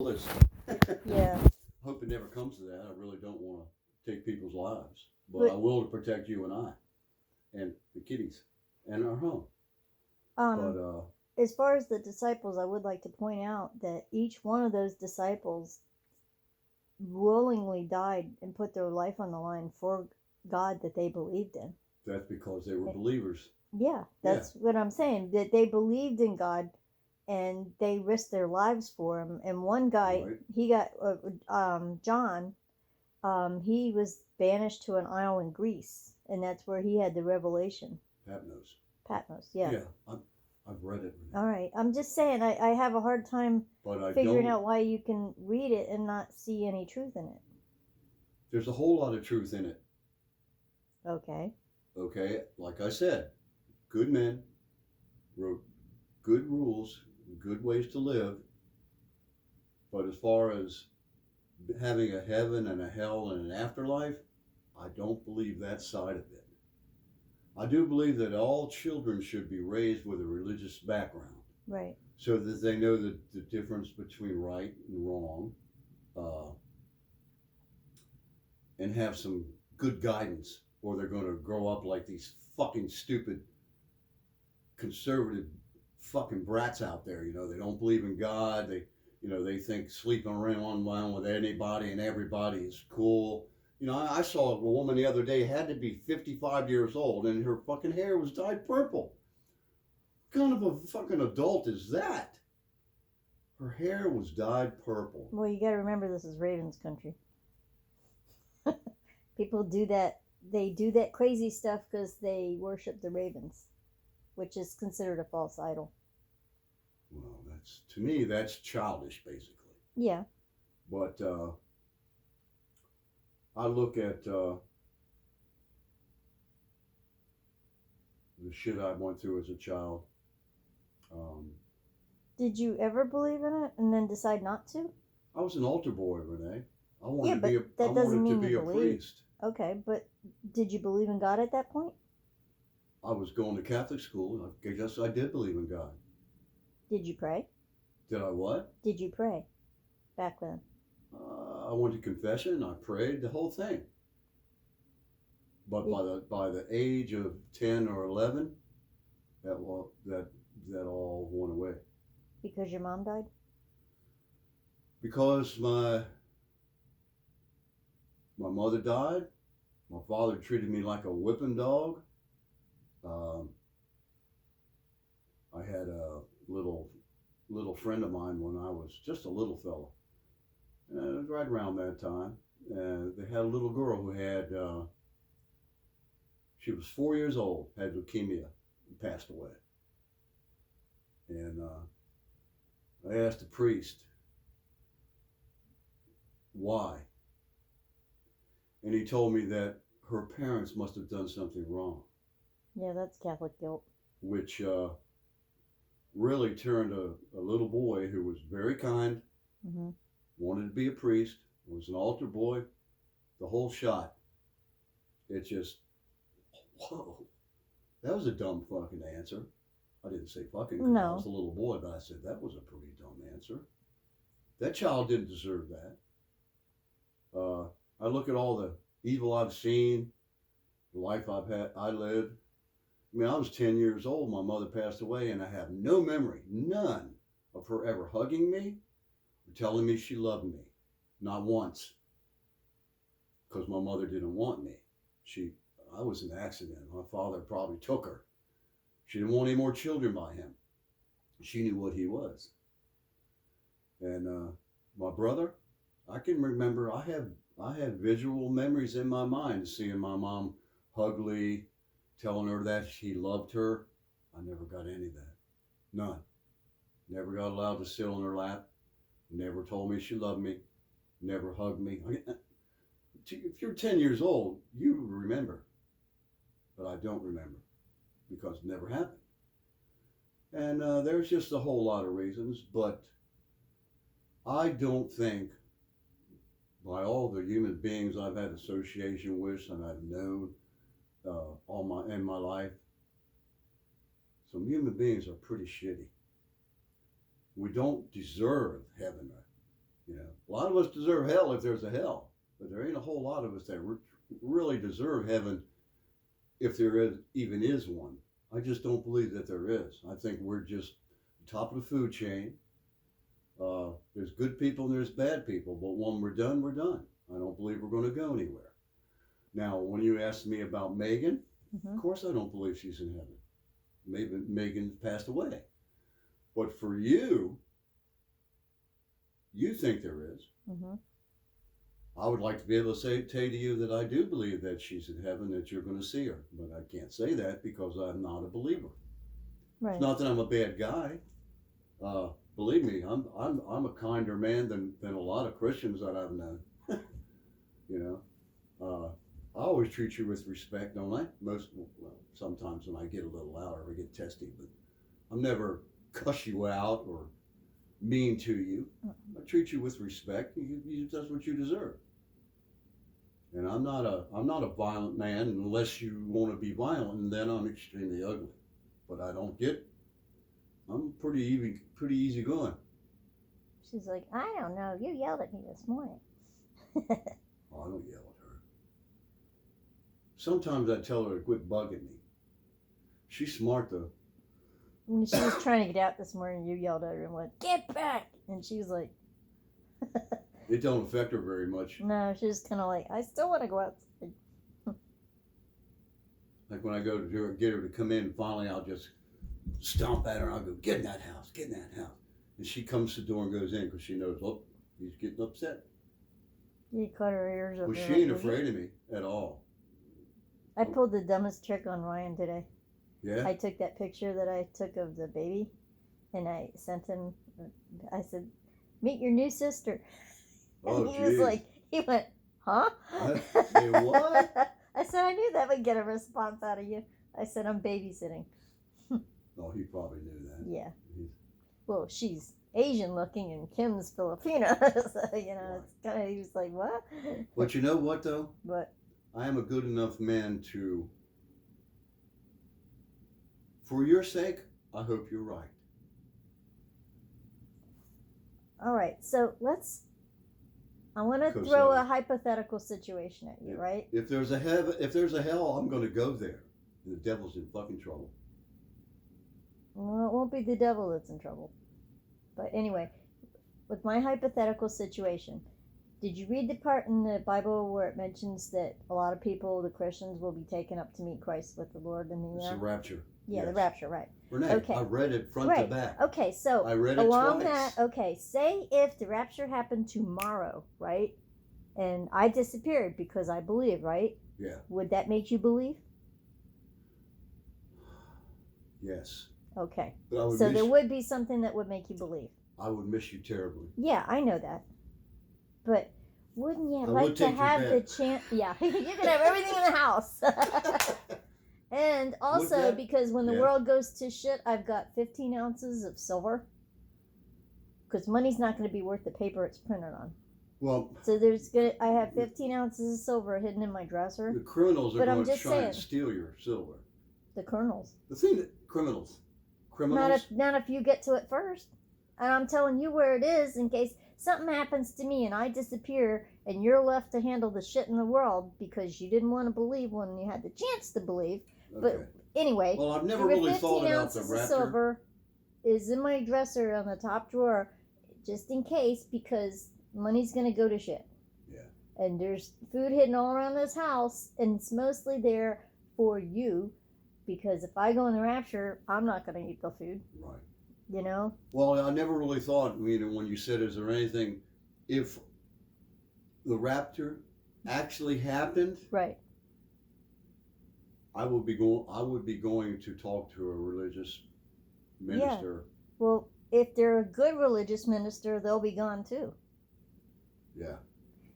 list. Yeah. Hope it never comes to that. I really don't want to take people's lives, but I But will to protect you and I and the kitties and our home. But um, as far as the disciples, I would like to point out that each one of those disciples willingly died and put their life on the line for God that they believed in. that's because they were believers. Yeah, Yeah, that's what I'm saying. That they believed in God and they risked their lives for him. And one guy, right. he got John. He was banished to an isle in Greece, and that's where he had the revelation. Patmos. Patmos, yeah. Yeah, I've read it, Renee. All right. I'm just saying, I have a hard time But I figuring don't. out why you can read it and not see any truth in it. There's a whole lot of truth in it. Okay. Okay, like I said, good men wrote good rules, good ways to live. But as far as having a heaven and a hell and an afterlife, I don't believe that side of it. I do believe that all children should be raised with a religious background Right. so that they know the difference between right and wrong, uh, and have some good guidance, or they're going to grow up like these fucking stupid conservative fucking brats out there. You know, they don't believe in God. They think sleeping around with anybody and everybody is cool. I saw a woman the other day, had to be 55 years old, and her fucking hair was dyed purple. What kind of a fucking adult is that? Her hair was dyed purple. Well, you got to remember this is Ravens country. People do that. They do that crazy stuff because they worship the ravens, which is considered a false idol. Well, to me, that's childish, basically. Yeah. But I look at the shit I went through as a child. Um, Did you ever believe in it and then decide not to? I was an altar boy, Renee. I Yeah, wanted to but be a, I that doesn't wanted to mean be you a believe. priest. Okay, but did you believe in God at that point? I was going to Catholic school. I guess I did believe in God. Did you pray? Did I what? Did you pray back then? I went to confession. I prayed the whole thing. But Did, by the age of 10 or 11, that all went away. because your mom died? Because my mother died. My father treated me like a whipping dog. Um, I had a little friend of mine when I was just a little fella. And it was right around that time. They had a little girl who had, she was 4 years old, had leukemia, and passed away. And I asked the priest, why? And he told me that her parents must have done something wrong. Yeah, that's Catholic guilt. Which really turned a little boy who was very kind, Mm-hmm. wanted to be a priest, was an altar boy, the whole shot. It just, whoa, that was a dumb fucking answer. I didn't say fucking because I was a little boy, but I said that was a pretty dumb answer. That child didn't deserve that. I look at all the evil I've seen, the life I lived. I mean, I was 10 years old. My mother passed away, and I have no memory, none, of her ever hugging me or telling me she loved me. Not once. Because my mother didn't want me. I was an accident. My father probably took her. She didn't want any more children by him. She knew what he was. And my brother, I can remember, I had visual memories in my mind, seeing my mom hug Lee, telling her that he loved her. I never got any of that. None. Never got allowed to sit on her lap. Never told me she loved me. Never hugged me. If you're 10 years old, you remember. But I don't remember because it never happened. And there's just a whole lot of reasons, but I don't think by all the human beings I've had association with and I've known in my life, some human beings are pretty shitty. We don't deserve heaven lot of us deserve hell if there's a hell, but there ain't a whole lot of us that really deserve heaven if there even is one. I just don't believe that there is. I think we're just top of the food chain. There's good people and there's bad people, but when we're done, we're done. I don't believe we're going to go anywhere. Now, when you asked me about Megan, of course I don't believe she's in heaven. Maybe Megan passed away. But for you think there is. I would like to be able to say to you that I do believe that she's in heaven, that you're going to see her. But I can't say that because I'm not a believer. Right. It's not that I'm a bad guy. Believe me, I'm a kinder man than a lot of Christians that I've known. You know, I always treat you with respect, don't I? Sometimes when I get a little louder, I get testy, but I'm never cuss you out or mean to you. I treat you with respect. That's what you deserve. And I'm not a violent man unless you want to be violent, and then I'm extremely ugly. But I'm pretty easy going. She's like, I don't know. You yelled at me this morning. Oh, I don't yell at her. Sometimes I tell her to quit bugging me. She's smart though. When she was trying to get out this morning, you yelled at her and went, "Get back!" And she was like, It don't affect her very much. no, she's kind of like, I still want to go outside. Like when I go to get her to come in, finally I'll just stomp at her and I'll go, get in that house. And she comes to the door and goes in because she knows, oh, he's getting upset. You cut her ears up. Well, she ain't afraid of me at all. I pulled the dumbest trick on Ryan today. Yeah? I took that picture that I took of the baby, and I sent him. I said, "Meet your new sister." Oh, and he went, "Huh?" Say what? I said, "I knew that would get a response out of you." I said, "I'm babysitting." Oh, he probably knew that. Yeah. Well, she's Asian looking and Kim's Filipino, so it's kind of. He was like, "What?" But you know what though? What? I am a good enough man to. For your sake, I hope you're right. All right, so I want to 'Cause, throw a hypothetical situation at you, yeah. right? If there's a hell, I'm going to go there. The devil's in fucking trouble. Well, it won't be the devil that's in trouble. But anyway, with my hypothetical situation, did you read the part in the Bible where it mentions that a lot of people, the Christians, will be taken up to meet Christ with the Lord in the It's air? the rapture. Yeah, Yes. the rapture, right. Renee, Okay. I read it front to back. Okay, so I read it along twice. that, okay, say if the rapture happened tomorrow, right? And I disappeared because I believe, right? Yeah. Would that make you believe? Yes. Okay. But So there would be something that would make you believe. I would miss you terribly. Yeah, I know that. But wouldn't you I like would to take your have the bed. chance? Yeah, you can have everything in the house. And also, because when the Yeah. world goes to shit, I've got 15 ounces of silver. Because money's not going to be worth the paper it's printed on. Well, So I have 15 ounces of silver hidden in my dresser. the criminals are But I'm going to just try and saying. steal your silver. The kernels. The thing that criminals. Not if you get to it first. And I'm telling you where it is in case something happens to me and I disappear and you're left to handle the shit in the world because you didn't want to believe when you had the chance to believe. Okay. But anyway, Well, I've never your really 15 thought about the ounces rapture. of silver is in my dresser on the top drawer just in case because money's going to go to shit. Yeah. And there's food hidden all around this house and it's mostly there for you because if I go in the rapture, I'm not going to eat the food. Right. You know? Well, I never really thought, when you said, is there anything, if the rapture actually happened, Right. I would be going to talk to a religious minister. Well, if they're a good religious minister, they'll be gone too. Yeah.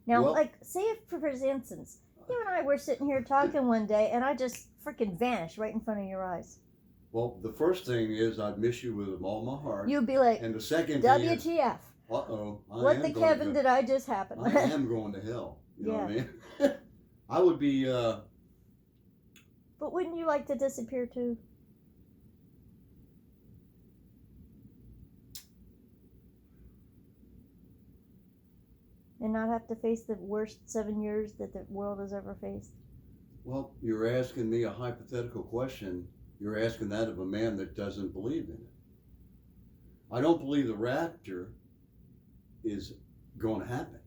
Now, Well- like, say if, for instance, you and I were sitting here talking one day and I just freaking vanished right in front of your eyes. Well, the first thing is I'd miss you with all my heart. You'd be like, And the second thing is, WTF? uh-oh, What the Kevin did I just happen? I am going to hell. You know what I mean? I would be, But wouldn't you like to disappear too? and not have to face the worst 7 years that the world has ever faced? Well, you're asking me a hypothetical question. You're asking that of a man that doesn't believe in it. I don't believe the rapture is going to happen.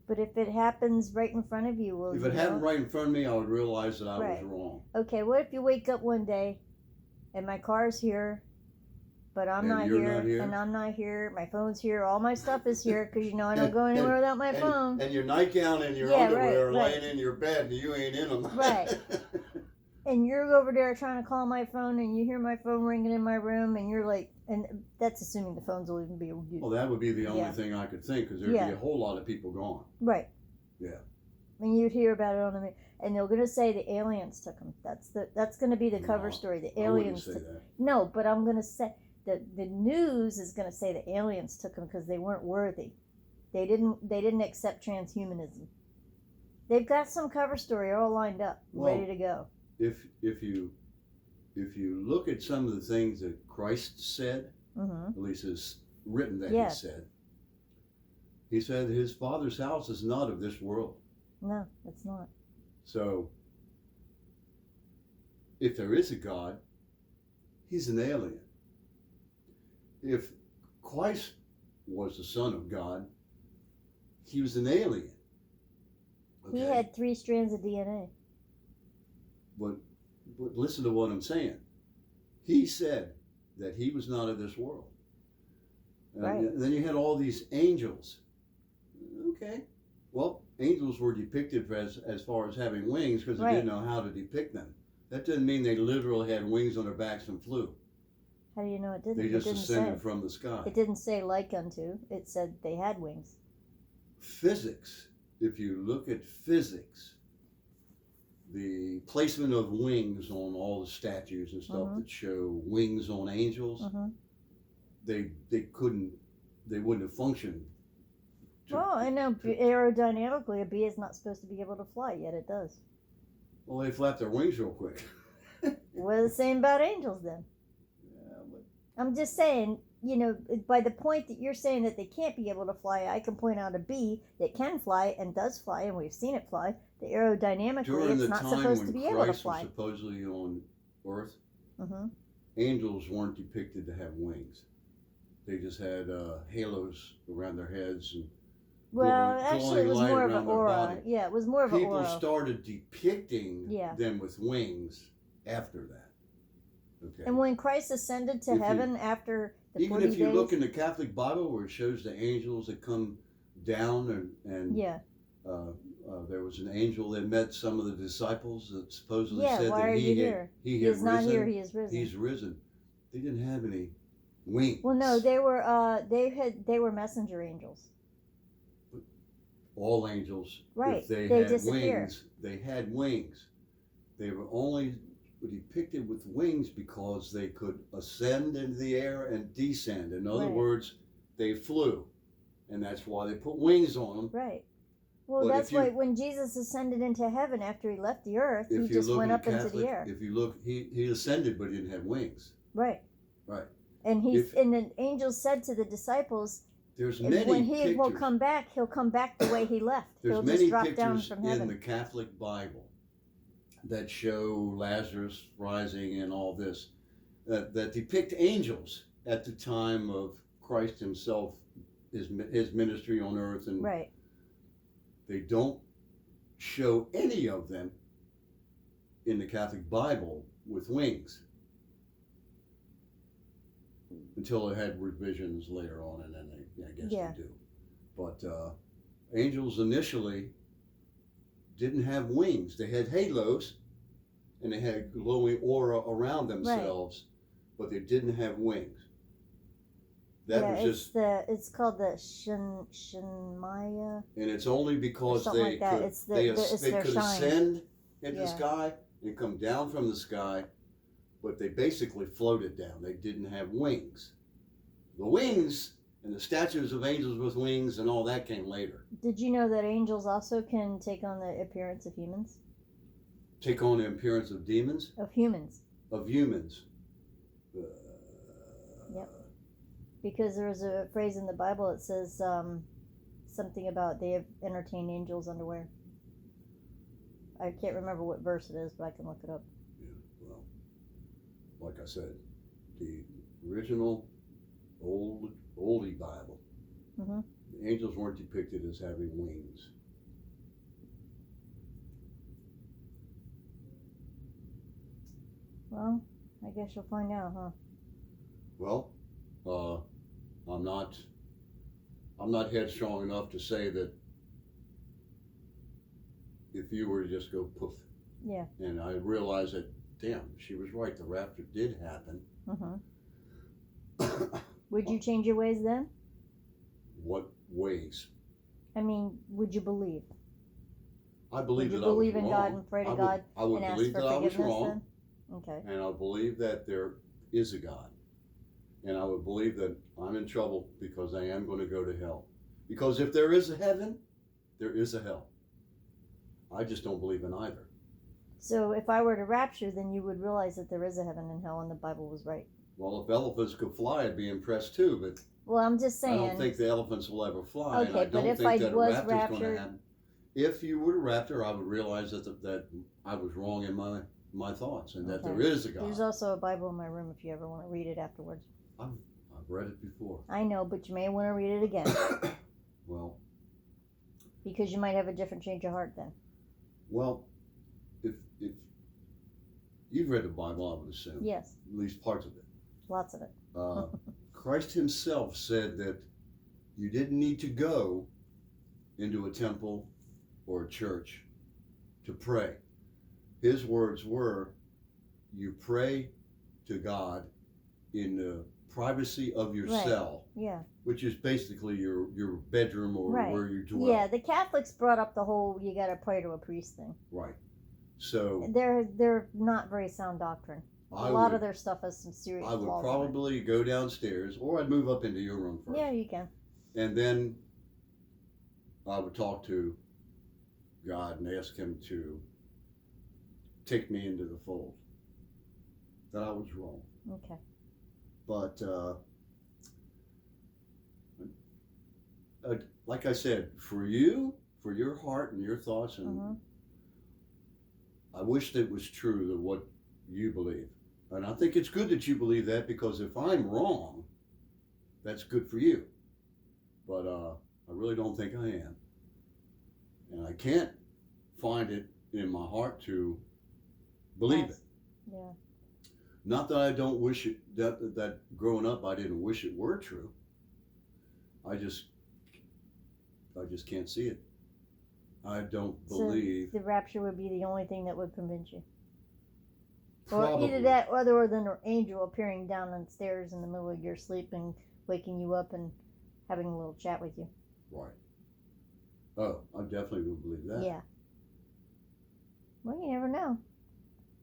But if it happens right in front of you, will If you it happened know? right in front of me, I would realize that I Right. was wrong. Okay, what if you wake up one day and my car's here, but I'm And not you're here, not here? and I'm not here, my phone's here, all my stuff is here, because I don't go anywhere without my phone. And your nightgown and your Yeah, underwear right, are right. laying in your bed and you ain't in them. Right. And you're over there trying to call my phone, and you hear my phone ringing in my room, and you're like, and that's assuming the phones will even be used. Well, that would be the only Yeah. thing I could think, because there'd Yeah. be a whole lot of people gone. Right. Yeah. And you'd hear about it on the, and they're gonna say the aliens took them. That's gonna be the cover No, story. The I wouldn't aliens say took. that. No, but I'm gonna say the news is gonna say the aliens took them because they weren't worthy. They didn't accept transhumanism. They've got some cover story all lined up, Well, ready to go. If you look at some of the things that Christ said, Mm-hmm. at least it's written that Yeah. he said his Father's house is not of this world. No, it's not. So if there is a God, he's an alien. If Christ was the Son of God, he was an alien. He had 3 strands of DNA. But listen to what I'm saying. He said that he was not of this world. And Right. then you had all these angels. Okay. Well, angels were depicted as far as having wings because they Right. didn't know how to depict them. That doesn't mean they literally had wings on their backs and flew. How do you know it didn't? They just it didn't ascended say. from the sky. It didn't say like unto. It said they had wings. Physics, if you look at physics, the placement of wings on all the statues and stuff Mhm. that show wings on angels, Mm-hmm. they wouldn't have functioned. Well, I know aerodynamically a bee is not supposed to be able to fly, yet it does. Well, they flap their wings real quick. We're the same about angels then. Yeah, but I'm just saying, by the point that you're saying that they can't be able to fly, I can point out a bee that can fly and does fly, and we've seen it fly. The aerodynamically, during it's the not time supposed to when be able to Christ was fly. supposedly on Earth, Mm-hmm. angels weren't depicted to have wings. They just had halos around their heads and Well, glowing actually, it was light more of around an their aura. body. Yeah, it was more of an People aura. started depicting Yeah. them with wings after that. Okay. And when Christ ascended to If you- heaven after the Even 40 if you days, look in the Catholic Bible where it shows the angels that come down and yeah, there was an angel that met some of the disciples that supposedly yeah. said Why that are you here? he He had is not risen. here. He is risen. He's risen. They didn't have any wings. Well, no, they were messenger angels. All angels, Right, if they they had disappear. wings, they had wings. They were only depicted with wings because they could ascend into the air and descend. In other Right. words, they flew, and that's why they put wings on them. Right. Well, But that's if you- why when Jesus ascended into heaven after he left the earth, he If you just look went in up into Catholic, the air. if you look, he ascended, but he didn't have wings. Right. Right. And If- and the angel said to the disciples, There's and many when he will pictures. come back, he'll come back the way he left. There's He'll many just drop down pictures from in heaven. the Catholic Bible that show Lazarus rising and all this that depict angels at the time of Christ himself, his ministry on earth, and Right. they don't show any of them in the Catholic Bible with wings until they had revisions later on, and then I guess Yeah. they do. But angels initially didn't have wings. They had halos, and they had glowing aura around themselves, but they didn't have wings. That yeah, was it's called the Shinmaya. and it's only because something they like that. could, It's they their could shine. ascend into the Yeah. sky and come down from the sky, but they basically floated down. They didn't have wings. The wings and the statues of angels with wings and all that came later. Did you know that angels also can take on the appearance of humans? Take on the appearance of demons, Of humans. of humans. Yep. Because there's a phrase in the Bible that says something about they have entertained angels' underwear. I can't remember what verse it is, but I can look it up. Yeah, well, like I said, the original oldie Bible, Mm-hmm. the angels weren't depicted as having wings. Well, I guess you'll find out, huh? Well, I'm not headstrong enough to say that if you were to just go poof. Yeah. And I realized that, damn, she was right. The rapture did happen. Mm-hmm. Would you change your ways then? What ways? I mean, would you believe? I believe Would you that I was believe in wrong. God and pray to God I would and ask believe for that I was forgiveness wrong, then? Okay. and I believe that there is a God, and I would believe that I'm in trouble because I am going to go to hell. Because if there is a heaven, there is a hell. I just don't believe in either. So if I were to rapture, then you would realize that there is a heaven and hell and the Bible was right. Well, if elephants could fly, I'd be impressed too, but Well, I'm just saying. I don't think the elephants will ever fly, and Okay, I but don't if think I that a was rapture's going to raptured- happen. If you were to rapture, I would realize that I was wrong in my thoughts, and that Okay. there is a God. There's also a Bible in my room if you ever want to read it afterwards. I've read it before. I know, but you may want to read it again Well, because you might have a different change of heart then. well, if you've read the Bible, I would assume, Yes, at least parts of it. lots of it. Christ himself said that you didn't need to go into a temple or a church to pray. His words were, you pray to God in the privacy of your Right. cell, Yeah. which is basically your bedroom or Right. where you dwell. Yeah, the Catholics brought up the whole you got to pray to a priest thing. Right. So They're not very sound doctrine. A lot of their stuff has some serious I would flaws in it. probably go downstairs, or I'd move up into your room first. Yeah, you can. And then I would talk to God and ask him to take me into the fold. That I was wrong. Okay. But like I said, for you, for your heart and your thoughts, and Mhm. I wish that was true that what you believe. And I think it's good that you believe that, because if I'm wrong, that's good for you. But I really don't think I am. And I can't find it in my heart to believe it. Yeah. Not that I don't wish it, that growing up I didn't wish it were true. I just can't see it. I don't believe. So the rapture would be the only thing that would convince you. Probably. Or either that, other than an angel appearing down on stairs in the middle of your sleep and waking you up and having a little chat with you. Right. Oh, I definitely would believe that. Yeah. Well, you never know.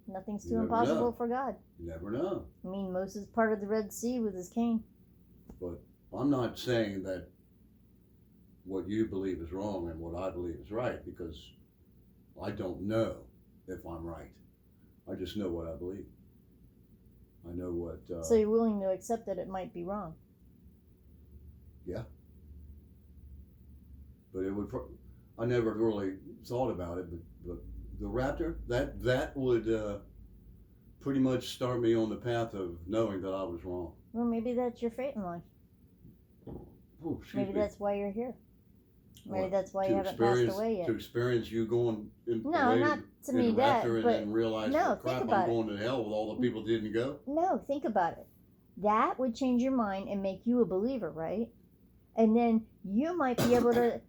Nothing's You too never impossible know. for God. You never know. I mean, Moses parted the Red Sea with his cane. But I'm not saying that what you believe is wrong and what I believe is right, because I don't know if I'm right. I just know what I believe. I know what. So you're willing to accept that it might be wrong. But it would. I never really thought about it, but the raptor, that would pretty much start me on the path of knowing that I was wrong. Well, maybe that's your fate in life. Oh, excuse Maybe me. that's why you're here. Maybe What, that's why to you haven't passed experience- away yet. To experience you going in, No, away not to in me the that, raptor, and but then realize, no, well, think crap, about I'm it. going to hell with all the people that didn't go. No, think about it. That would change your mind and make you a believer, right? And then you might be able to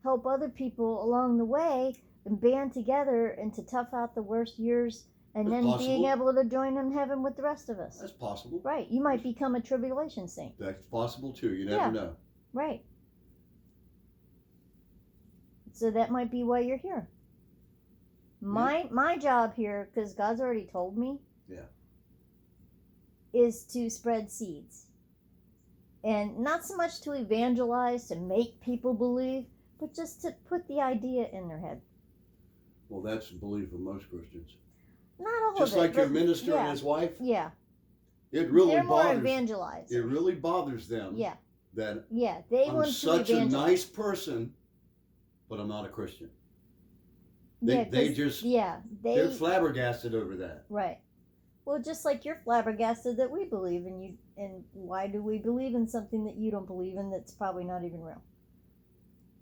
help other people along the way and band together and to tough out the worst years and That's then being possible. able to join in heaven with the rest of us. That's possible. Right. You might become a tribulation saint. That's possible too. You never Yeah. know. Right. So that might be why you're here. My job here, because God's already told me, Yeah. is to spread seeds. And not so much to evangelize, to make people believe, but just to put the idea in their head. Well, that's the belief of most Christians. Not all Just of it. like your but minister yeah, and his wife, Yeah. it really They're more bothers. evangelized. It really bothers them. Yeah. That Yeah. They I'm want to such a evangelize. nice person but I'm not a Christian. Yeah, They 'cause- just yeah, they're flabbergasted over that. right. Well, just like you're flabbergasted that we believe in you, and why do we believe in something that you don't believe in that's probably not even real?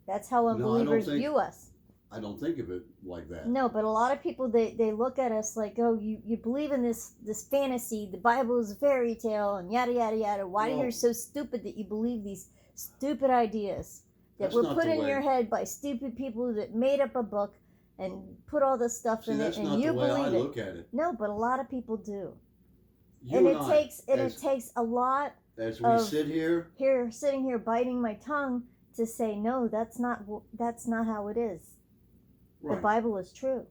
That's how No, I don't unbelievers think- view us. I don't think of it like that. No, but a lot of people they look at us like, oh, you believe in this fantasy, the Bible is a fairy tale, and yada yada yada. Why Well- are you so stupid that you believe these stupid ideas that That's were not put the in way- your head by stupid people that made up a book and put all this stuff See, in that's it, and not you the way I believe it. look at it. No, but a lot of people do, You and and it I, takes a lot as we of- sit here, sitting here biting my tongue to say no. That's not how it is. The right? Bible is true.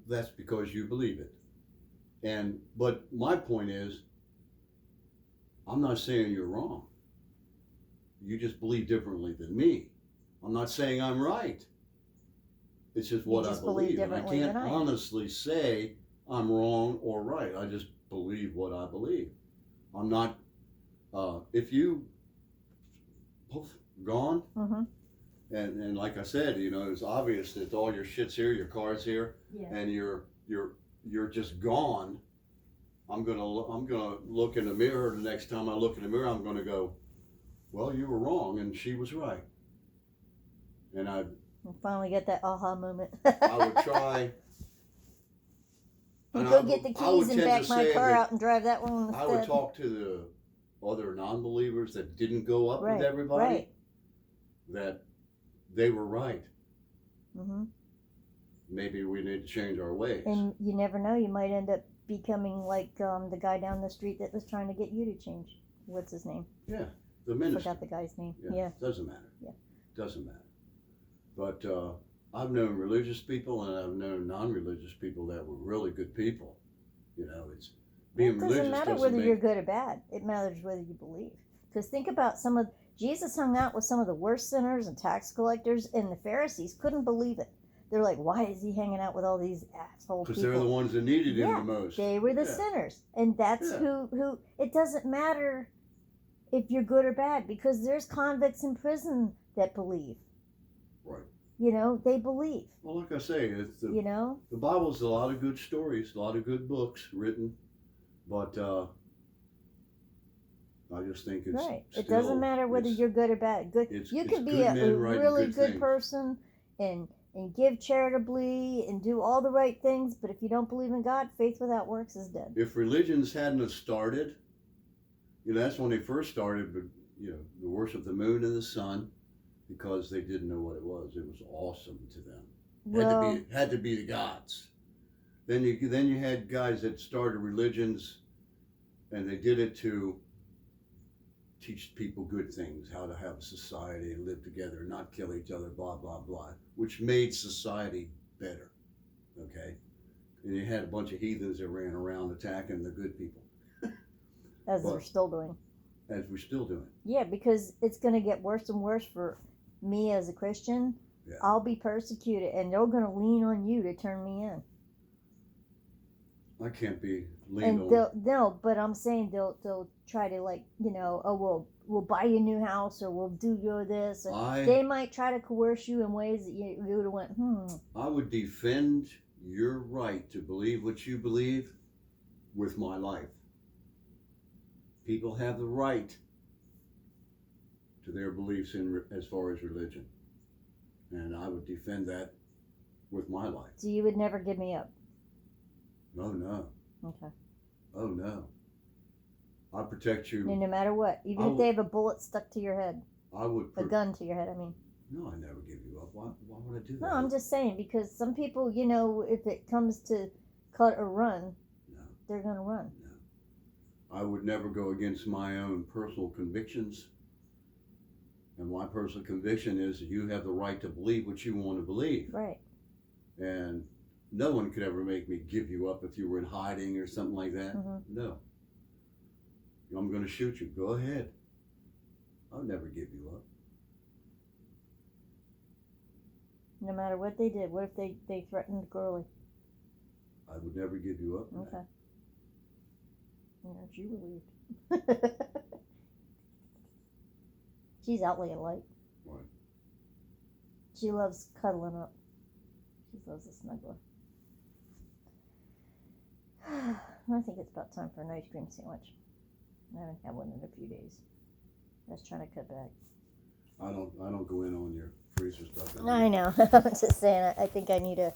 That's because you believe it. But my point is, I'm not saying you're wrong. You just believe differently than me. I'm not saying I'm right. It's just what just I believe believe. And I differently can't than I do. honestly say I'm wrong or right. I just believe what I believe. I'm not, if you poof, gone, Mm-hmm. and like I said, it's obvious that all your shit's here, your car's here, Yeah. and you're just gone. I'm gonna look in the mirror. The next time I look in the mirror, I'm gonna go, well, you were wrong, and she was right. And I Finally get that aha moment. would try. You and go I get the would- I would keys and tend back to my say car that out and drive that one instead. I would talk to the other non-believers that didn't go up Right, with everybody. right. That they were right. Mm-hmm. Maybe we need to change our ways. And you never know, you might end up becoming like the guy down the street that was trying to get you to change. What's his name? Yeah, the minister. Forgot the guy's name. Yeah. Doesn't matter. Yeah. Doesn't matter. But I've known religious people and I've known non-religious people that were really good people. It's being It religious doesn't matter doesn't whether make, you're good or bad. It matters whether you believe. Because think about Jesus hung out with some of the worst sinners and tax collectors, and the Pharisees couldn't believe it. They're like, why is he hanging out with all these asshole people? because they're the ones that needed him Yeah, the most. They were the Yeah. sinners. And that's Yeah. who it doesn't matter if you're good or bad, because there's convicts in prison that believe. Right. They believe. Well, like I say, it's You know? the Bible's a lot of good stories, a lot of good books written, but I just think it's Right. It still- doesn't matter whether it's- you're good or bad. Good. it's- You it's can be good a men writing really good good things. person and give charitably and do all the right things, but if you don't believe in God, faith without works is dead. If religions hadn't have started, that's when they first started, but the worship the moon and the sun, because they didn't know what it was. It was awesome to them. Well, Had to be the gods. Then you had guys that started religions, and they did it to teach people good things, how to have a society and live together, not kill each other, blah blah blah, which made society better. Okay, and you had a bunch of heathens that ran around attacking the good people, as well- they're still doing. as we're still doing. Yeah, because it's going to get worse and worse for me as a Christian. Yeah. I'll be persecuted, and they're going to lean on you to turn me in. I can't be leaned And on. no, but I'm saying they'll try to we'll buy you a new house, or we'll do you this. Or they might try to coerce you in ways that you would have went, I would defend your right to believe what you believe with my life. People have the right to their beliefs as far as religion, and I would defend that with my life. So you would never give me up. Oh no, Okay. oh no. I protect you. No matter what, even I if they have a bullet stuck to your head, I would. a gun to your head. I mean. No, I never give you up. Why would I do that? No, I'm just saying, because some people, if it comes to cut or run, No. they're gonna run. I would never go against my own personal convictions. And my personal conviction is that you have the right to believe what you want to believe. Right. And no one could ever make me give you up if you were in hiding or something like that. Mhm. No. I'm going to shoot you. Go ahead. I'll never give you up. No matter what they did. What if they threatened Girly? I would never give you up. Okay. Aren't you relieved? She's out laying light. Right. She loves cuddling up. She loves a snuggler. I think it's about time for an ice cream sandwich. I haven't had one in a few days. I was trying to cut back. I don't go in on your freezer stuff. I know. I'm just saying. I think I need a